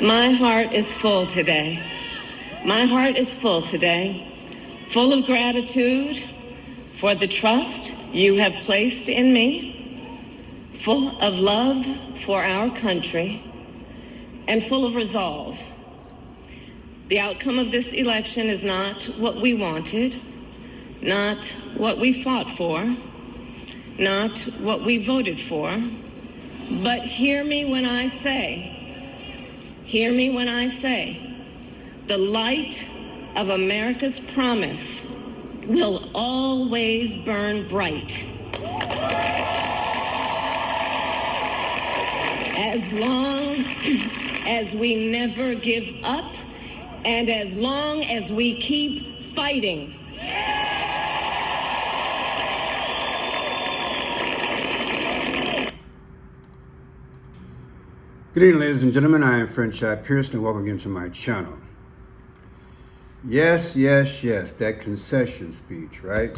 My heart is full today. My heart is full today, full of gratitude for the trust you have placed in me, full of love for our country, and full of resolve. The outcome of this election is not what we wanted, not what we fought for, not what we voted for, but hear me when I say, the light of America's promise will always burn bright. As long as we never give up, and as long as we keep fighting. Good evening, ladies and gentlemen. I am Franchise Pearson, and welcome again to my channel. Yes, that concession speech, right?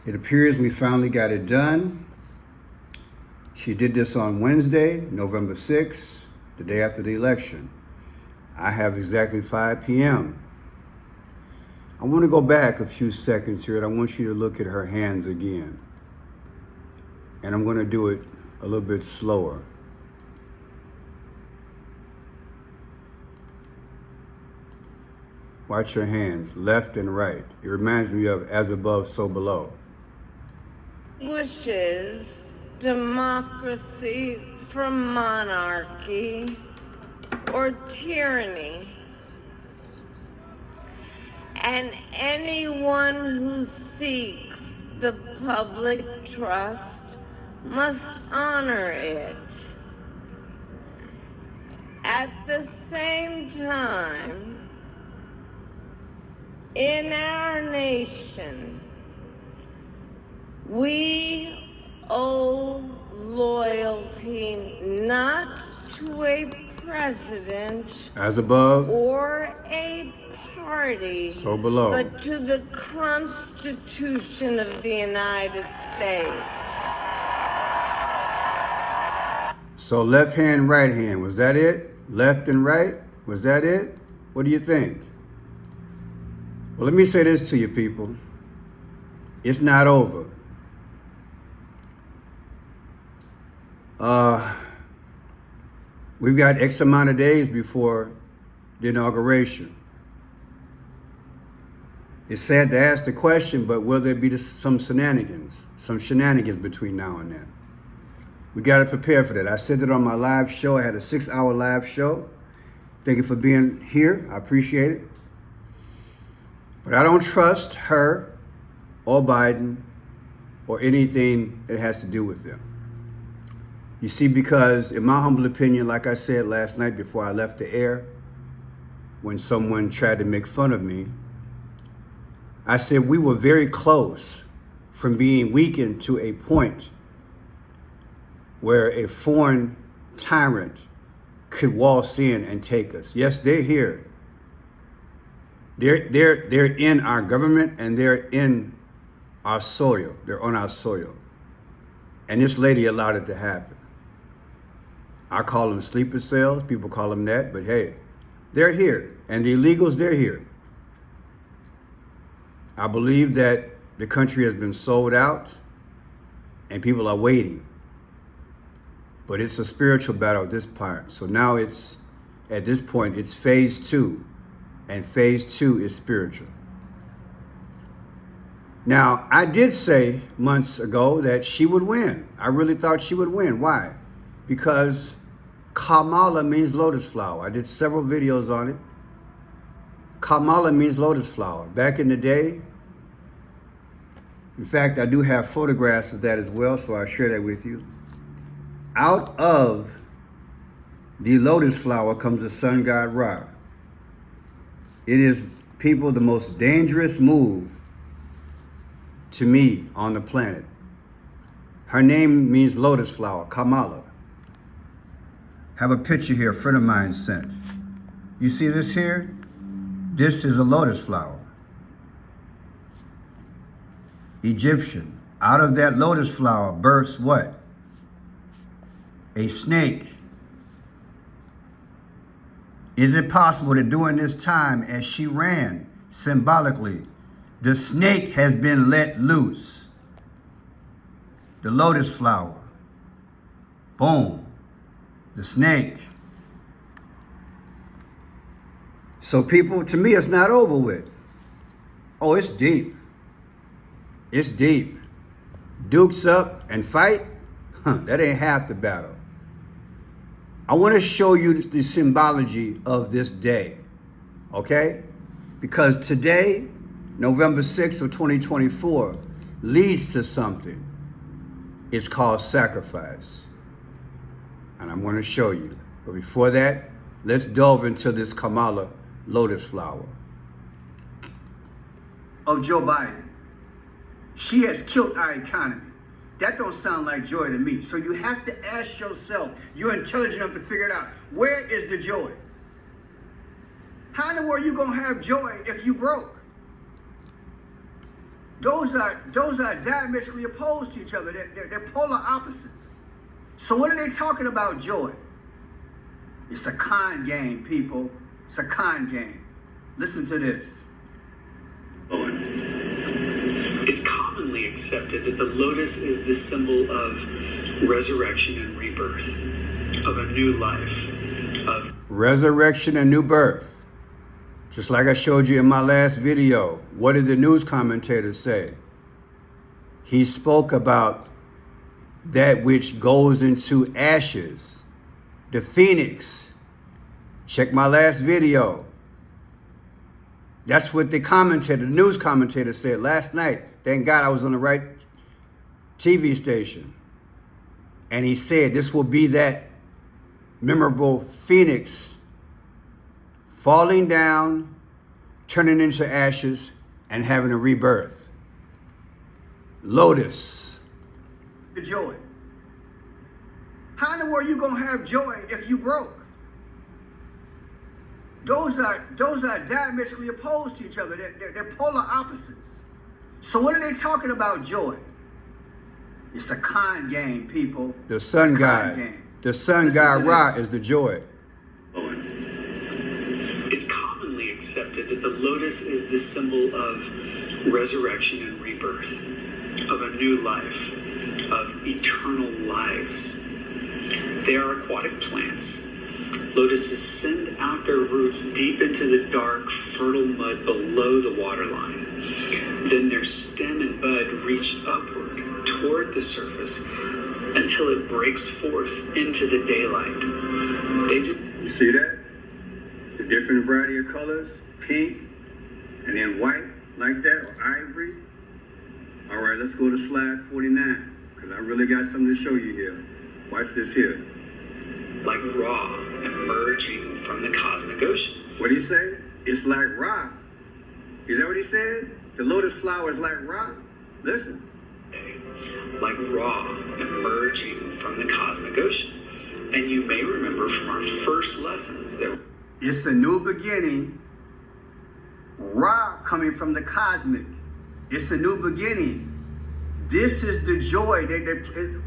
It appears we finally got it done. She did this on Wednesday, November 6th, the day after the election. I have exactly 5 p.m. I want to go back a few seconds here, and I want you to look at her hands again. And I'm going to do it a little bit slower. Watch your hands, left and right. It reminds me of as above, so below. Wishes democracy from monarchy or tyranny. And anyone who seeks the public trust must honor it. At the same time, in our nation, we owe loyalty not to a president as above or a party, so below, but to the Constitution of the United States. So left hand, right hand, was that it? Left and right, was that it? What do you think? Well, let me say this to you people. It's not over. We've got X amount of days before the inauguration. It's sad to ask the question, but will there be some shenanigans between now and then? We got to prepare for that. I said it on my live show. I had a 6-hour live show. Thank you for being here. I appreciate it. But I don't trust her or Biden or anything that has to do with them. You see, because in my humble opinion, like I said last night before I left the air, when someone tried to make fun of me, I said we were very close from being weakened to a point where a foreign tyrant could waltz in and take us. Yes, they're here. They're in our government and they're in our soil. They're on our soil. And this lady allowed it to happen. I call them sleeper cells. People call them that. But hey, they're here. And the illegals, they're here. I believe that the country has been sold out and people are waiting. But it's a spiritual battle at this part. So now it's, at this point, it's phase 2. And phase 2 is spiritual. Now, I did say months ago that she would win. I really thought she would win. Why? Because Kamala means lotus flower. I did several videos on it. Kamala means lotus flower. Back in the day, in fact, I do have photographs of that as well, so I'll share that with you. Out of the lotus flower comes the sun god Ra. It is, people, the most dangerous move to me on the planet. Her name means lotus flower, Kamala. Have a picture here a friend of mine sent. You see this here? This is a lotus flower. Egyptian. Out of that lotus flower births what? A snake. Is it possible that during this time, as she ran symbolically, the snake has been let loose? The lotus flower. Boom. The snake. So people, to me, it's not over with. Oh, it's deep. It's deep. Dukes up and fight? That ain't half the battle. I want to show you the symbology of this day, okay? Because today, November 6th of 2024, leads to something. It's called sacrifice. And I'm going to show you. But before that, let's delve into this Kamala lotus flower. Of Joe Biden. She has killed our economy. That don't sound like joy to me. So you have to ask yourself, you're intelligent enough to figure it out, where is the joy? How in the world are you going to have joy if you broke? Those are diametrically opposed to each other. They're polar opposites. So what are they talking about joy? It's a con game, people. It's a con game. Listen to this. It's commonly accepted that the lotus is the symbol of resurrection and rebirth, of a new life, of resurrection and new birth. Just like I showed you in my last video, what did the news commentators say? He spoke about that which goes into ashes, the phoenix. Check my last video. That's what the news commentator said last night. Thank God I was on the right TV station. And he said this will be that memorable phoenix falling down, turning into ashes, and having a rebirth. Lotus. The joy. How in the world are you going to have joy if you broke? Those are diametrically opposed to each other. They're polar opposites. So what are they talking about joy? It's a con game, people. The sun god. The sun god Ra is the joy. It's commonly accepted that the lotus is the symbol of resurrection and rebirth, of a new life, of eternal lives. They are aquatic plants. Lotuses send out their roots deep into the dark, fertile mud below the waterline. Then their stem and bud reach upward toward the surface until it breaks forth into the daylight. You see that? The different variety of colors, pink, and then white, like that, or ivory. All right, let's go to slide 49, because I really got something to show you here. Watch this here. Like Ra emerging from the cosmic ocean. What did he say? It's like Ra. Is that what he said? The lotus flower is like Ra? Listen. Like Ra emerging from the cosmic ocean. And you may remember from our first lessons that it's a new beginning. Ra coming from the cosmic. It's a new beginning. This is the joy.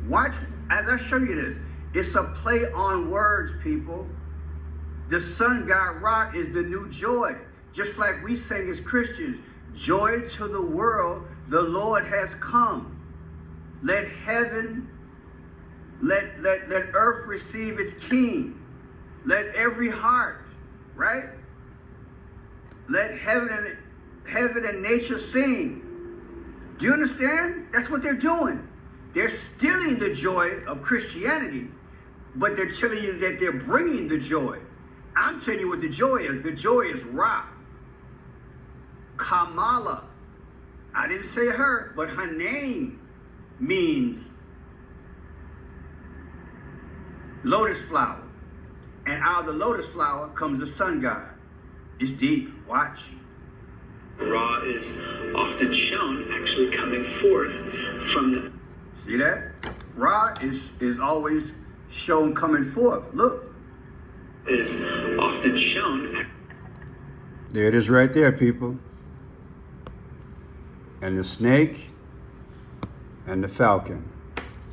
Watch as I show you this. It's a play on words, people. The sun god Ra is the new joy. Just like we sing as Christians, joy to the world, the Lord has come. Let heaven, let earth receive its king. Let every heart, right? Let heaven and nature sing. Do you understand? That's what they're doing. They're stealing the joy of Christianity, but they're telling you that they're bringing the joy. I'm telling you what the joy is. The joy is Ra. Kamala. I didn't say her, but her name means lotus flower. And out of the lotus flower comes the sun god. It's deep. Watch. Ra is often shown actually coming forth from the... See that? Ra is always shown coming forth. Look. Is often shown... There it is right there, people. And the snake and the falcon.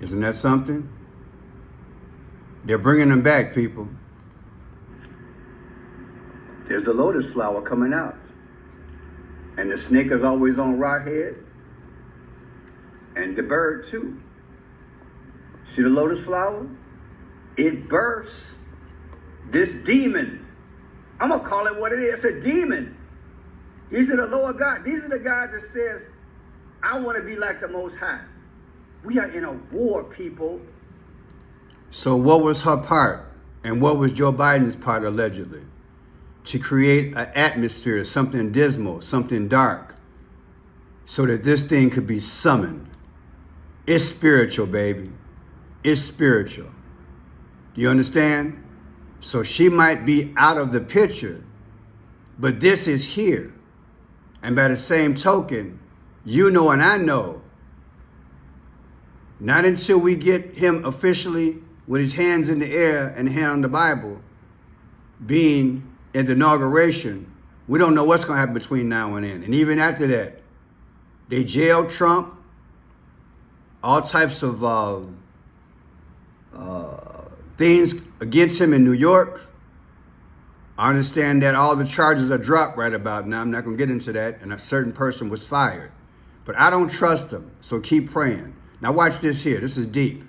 Isn't that something? They're bringing them back, people. There's the lotus flower coming out. And the snake is always on Ra head. And the bird too. See the lotus flower? It births this demon. I'm going to call it what it is. It's a demon. These are the lower God. These are the guys that says, I want to be like the Most High. We are in a war, people. So what was her part? And what was Joe Biden's part, allegedly? To create an atmosphere, something dismal, something dark, so that this thing could be summoned. It's spiritual, baby. It's spiritual. Do you understand? So she might be out of the picture, but this is here. And by the same token, you know and I know, not until we get him officially with his hands in the air and hand on the Bible, being at the inauguration, we don't know what's going to happen between now and then. And even after that, they jailed Trump, all types of things against him in New York. I understand that all the charges are dropped right about now. I'm not going to get into that. And a certain person was fired. But I don't trust them, so keep praying. Now watch this here. This is deep.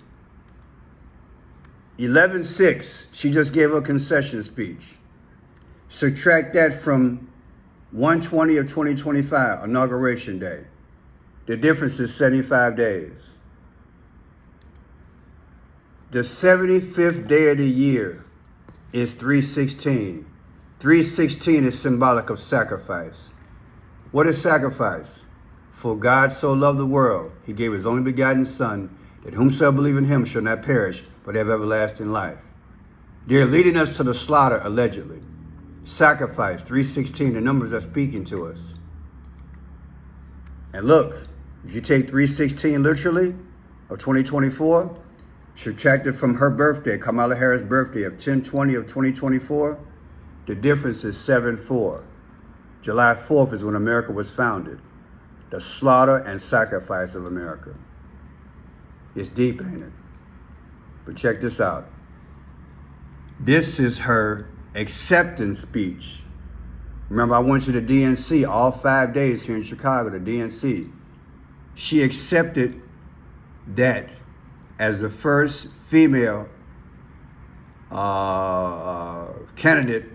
11/6, she just gave a concession speech. Subtract that from 1/20 of 2025, Inauguration Day. The difference is 75 days. The 75th day of the year is 3/16. 3/16 is symbolic of sacrifice. What is sacrifice? For God so loved the world, he gave his only begotten Son, that whomsoever believe in him shall not perish, but have everlasting life. They're leading us to the slaughter, allegedly. Sacrifice, 3/16, the numbers are speaking to us. And look, if you take 3/16 literally of 2024, subtract it from her birthday, Kamala Harris' birthday of 10/20 of 2024, the difference is 7/4. July 4th is when America was founded. The slaughter and sacrifice of America. It's deep, ain't it? But check this out. This is her acceptance speech. Remember, I went to the DNC all 5 days here in Chicago, the DNC. She accepted that as the first female candidate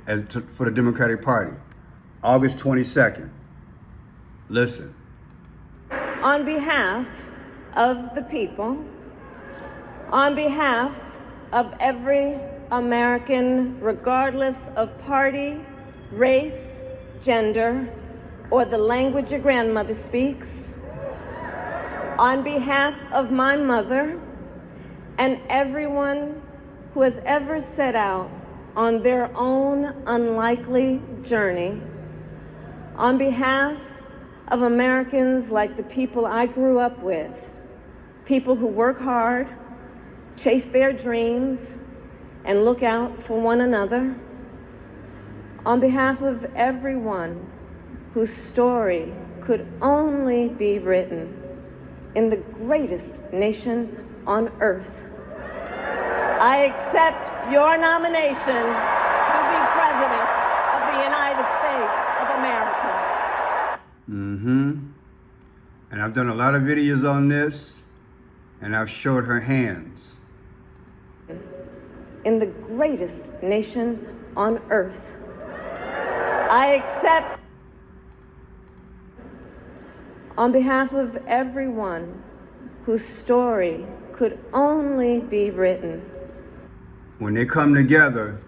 for the Democratic Party, August 22nd. Listen. On behalf of the people, on behalf of every American, regardless of party, race, gender, or the language your grandmother speaks, on behalf of my mother and everyone who has ever set out on their own unlikely journey, on behalf of Americans like the people I grew up with, people who work hard, chase their dreams, and look out for one another, on behalf of everyone whose story could only be written in the greatest nation on earth, I accept your nomination to be President of the United States of America. And I've done a lot of videos on this, and I've showed her hands. In the greatest nation on earth, I accept, on behalf of everyone whose story could only be written. When they come together,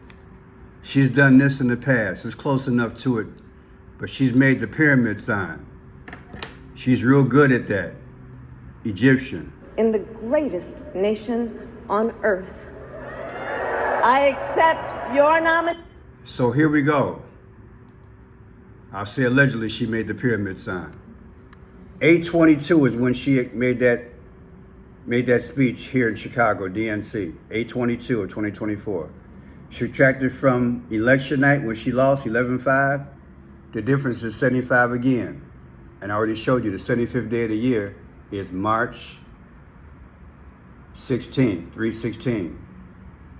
she's done this in the past. It's close enough to it, but she's made the pyramid sign. She's real good at that. Egyptian. In the greatest nation on earth, I accept your nomination. So here we go. I'll say allegedly she made the pyramid sign. 8/22 is when she made that speech here in Chicago, DNC. 8/22 of 2024. Subtracted from election night when she lost 11/5. The difference is 75 again. And I already showed you the 75th day of the year is March 16, 3/16.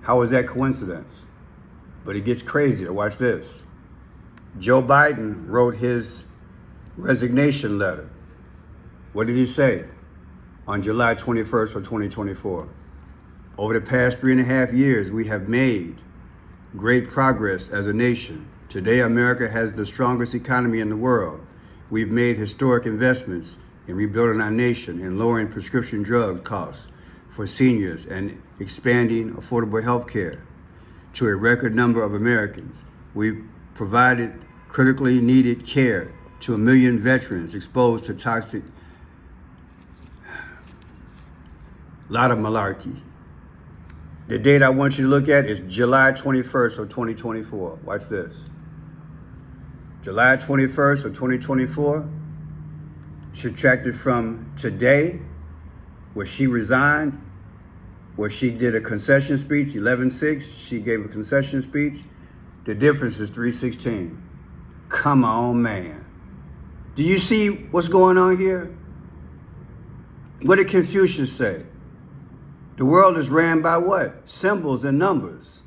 How is that coincidence? But it gets crazier. Watch this. Joe Biden wrote his resignation letter. What did he say on July 21st of 2024? Over the past 3.5 years, we have made great progress as a nation. Today, America has the strongest economy in the world. We've made historic investments in rebuilding our nation and lowering prescription drug costs for seniors and expanding affordable health care to a record number of Americans. We've provided critically needed care to 1 million veterans exposed to toxic, lot of malarkey. The date I want you to look at is July 21st of 2024. Watch this. July 21st of 2024, subtracted from today, where she resigned, where she did a concession speech, 11/6, she gave a concession speech. The difference is 3/16. Come on, man. Do you see what's going on here? What did Confucius say? The world is ran by what? Symbols and numbers.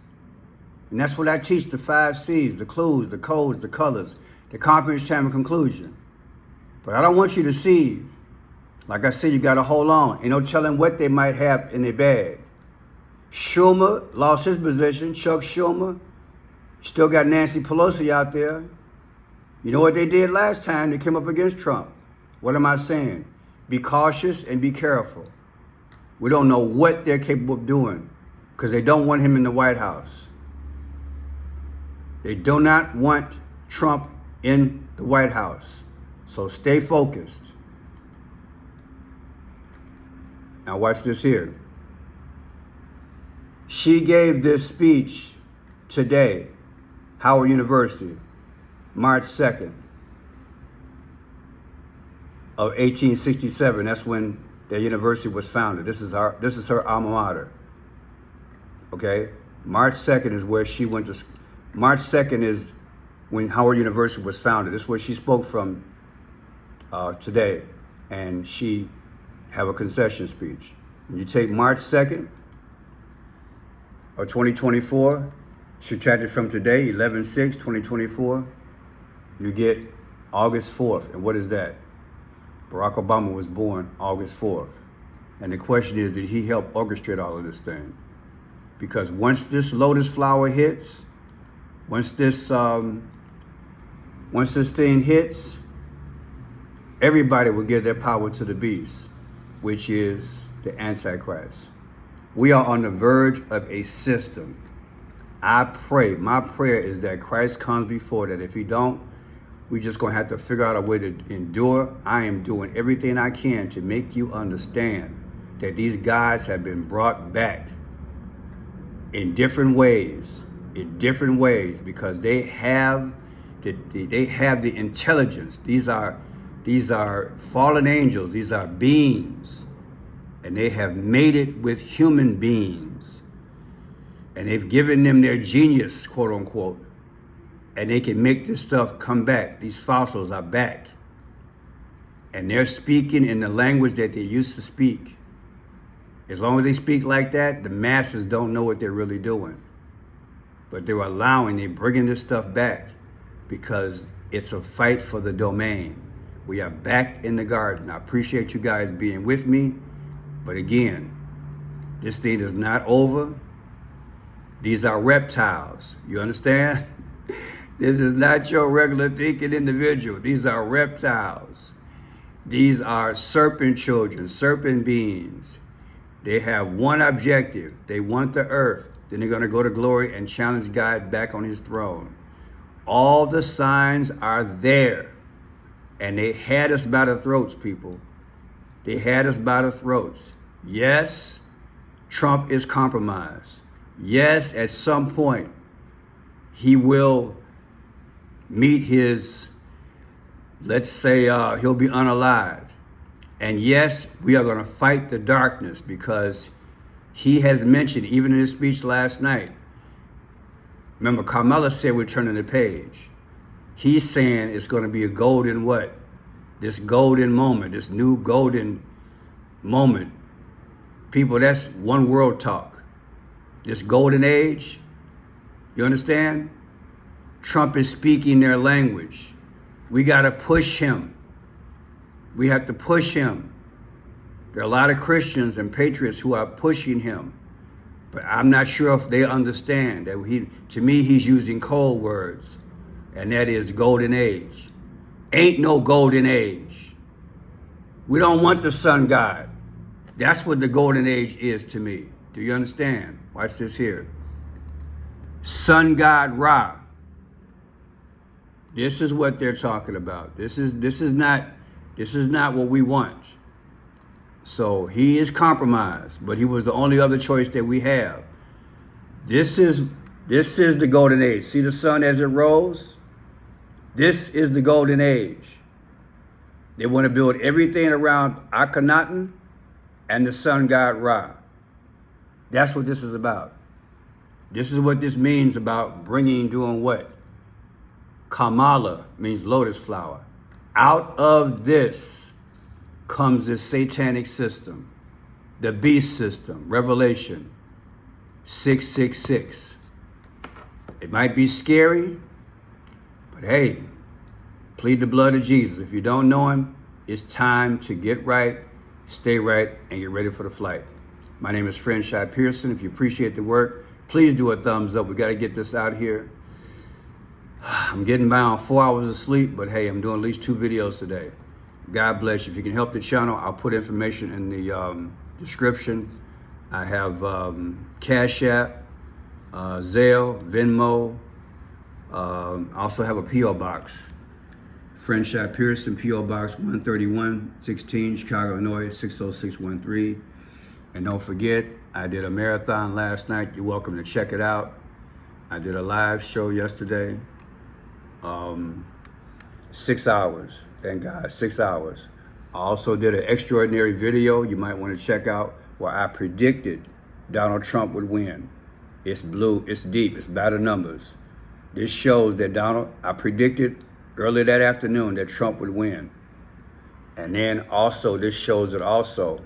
And that's what I teach, the 5 C's, the clues, the codes, the colors, the comprehension and conclusion. But I don't want you to see, like I said, you got to hold on. Ain't no telling what they might have in their bag. Schumer lost his position. Chuck Schumer. Still got Nancy Pelosi out there. You know what they did last time? They came up against Trump. What am I saying? Be cautious and be careful. We don't know what they're capable of doing because they don't want him in the White House. They do not want Trump in the White House. So stay focused. Now watch this here. She gave this speech today, Howard University, March 2nd of 1867. That's when their university was founded. This is her alma mater. Okay? March 2nd is where she went to school. March 2nd is when Howard University was founded. This is where she spoke from today. And she have a concession speech. When you take March 2nd of 2024, subtracted from today, 11/6/2024, you get August 4th. And what is that? Barack Obama was born August 4th. And the question is, did he help orchestrate all of this thing? Because once this lotus flower hits, once this thing hits, everybody will give their power to the beast, which is the Antichrist. We are on the verge of a system. I pray, my prayer is that Christ comes before that. If he don't, we're just going to have to figure out a way to endure. I am doing everything I can to make you understand that these gods have been brought back in different ways, because they have the intelligence. These are fallen angels. These are beings, and they have mated with human beings, and they've given them their genius, quote unquote. And they can make this stuff come back. These fossils are back. And they're speaking in the language that they used to speak. As long as they speak like that, the masses don't know what they're really doing. But they're bringing this stuff back because it's a fight for the domain. We are back in the garden. I appreciate you guys being with me. But again, this thing is not over. These are reptiles. You understand? This is not your regular thinking individual. These are reptiles. These are serpent children, serpent beings. They have one objective. They want the earth. Then they're going to go to glory and challenge God back on his throne. All the signs are there. And they had us by the throats, people. They had us by the throats. Yes, Trump is compromised. Yes, at some point, he will meet his, let's say he'll be unalived. And yes, we are going to fight the darkness because he has mentioned, even in his speech last night, remember Kamala said we're turning the page. He's saying it's going to be a golden what? This golden moment, this new golden moment. People, that's one world talk. This golden age, you understand? Trump is speaking their language. We got to push him. We have to push him. There are a lot of Christians and patriots who are pushing him. But I'm not sure if they understand that to me, he's using code words. And that is golden age. Ain't no golden age. We don't want the sun god. That's what the golden age is to me. Do you understand? Watch this here. Sun god Ra. This is what they're talking about. This is not what we want. So he is compromised, but he was the only other choice that we have. This is the golden age. See the sun as it rose? This is the golden age. They want to build everything around Akhenaten and the sun god Ra. That's what this is about. This is what this means about doing what? Kamala means lotus flower. Out of this comes the satanic system, the beast system, Revelation 666. It might be scary, but hey, plead the blood of Jesus. If you don't know him, it's time to get right, stay right, and get ready for the flight. My name is Friend Shai Pearson. If you appreciate the work, please do a thumbs up. We got to get this out here. I'm getting by on 4 hours of sleep, but hey, I'm doing at least 2 videos today. God bless you. If you can help the channel, I'll put information in the description. I have Cash App, Zelle, Venmo. I also have a P.O. Box. Friend Shai Pearson, P.O. Box 13116, Chicago, Illinois 60613. And don't forget, I did a marathon last night. You're welcome to check it out. I did a live show yesterday. 6 hours. Thank God, 6 hours. I also did an extraordinary video you might want to check out where I predicted Donald Trump would win. It's blue, it's deep, it's by the numbers. This shows that I predicted early that afternoon that Trump would win. And then also, this shows it also.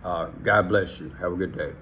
God bless you. Have a good day.